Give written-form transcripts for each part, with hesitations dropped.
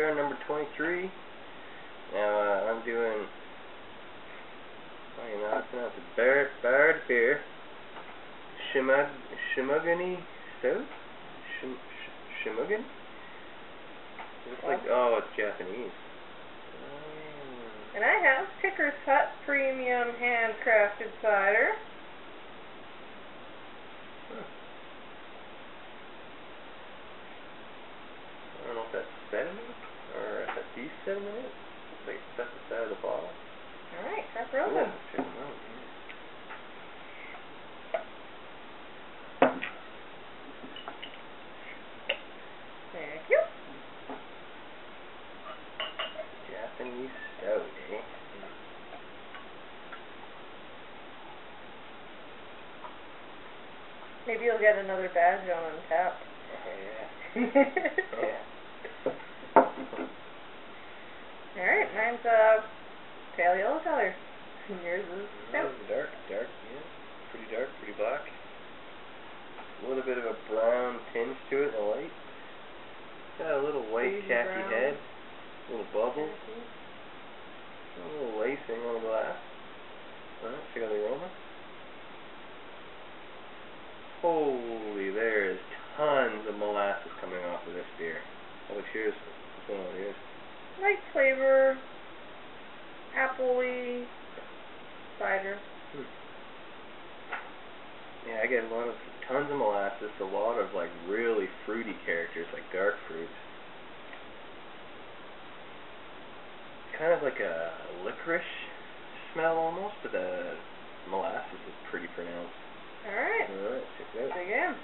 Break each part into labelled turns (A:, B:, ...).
A: here on number 23. Now I'm doing, I don't know how to pronounce it, Bard beer, Shimogany Stout? Shimogany? Looks like, oh, it's Japanese.
B: And I have Picker's Hut Premium Handcrafted Cider.
A: I don't know if that's sediment or if that's de-sediment. Looks like it's stuck inside of the bottle.
B: Alright, crack her open.
A: Check them out.
B: Thank you.
A: Japanese stout, eh?
B: Maybe you'll get another badge on Untapped.
A: Yeah. Yeah.
B: Alright, mine's pale yellow color. And yours is stout.
A: Dark, yeah. Pretty dark, pretty black. A little bit of a brown tinge to it in the light. Got a little white khaki head. Little bubbles. A little lacing on the glass. Alright, check out the aroma. Holy, there is tons of molasses coming off of this beer. How about yours? What's going on with yours?
B: Light flavor, appley, cider.
A: Yeah, I get tons of molasses, a lot of like really fruity characters, like dark fruits. Kind of like a licorice smell almost, but the molasses is pretty pronounced.
B: Alright.
A: Alright, check it out.
B: Dig in.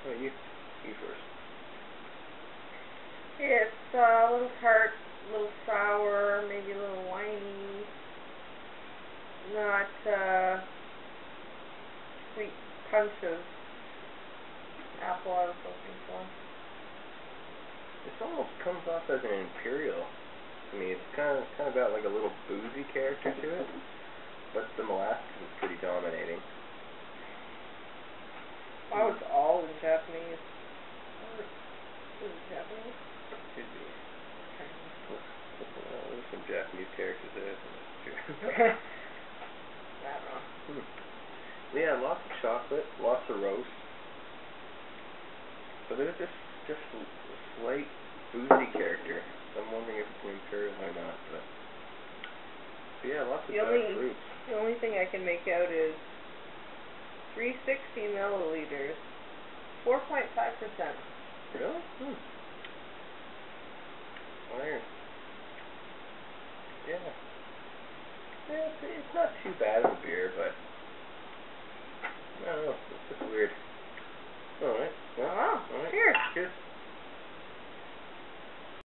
A: How about you? You first.
B: It's a little tart, a little sour, maybe a little winey. Not sweet punch of apple I was looking for.
A: This almost comes off as an imperial to me. It's kind of got like a little boozy character to it, but the molasses is pretty dominating.
B: Oh, it's all in Japanese. Is it Japanese?
A: Could be. There's some Japanese characters there.
B: I don't know.
A: Yeah, lots of chocolate, lots of roast. But there's just a slight boozy character. So I'm wondering if it's an imperial or not. But yeah, lots of dark fruits.
B: The only thing I can make out is 360 milliliters, 4.5%.
A: Really? Weird. Yeah. Yeah, it's not too bad of a beer, but I don't know. It's just weird. Alright.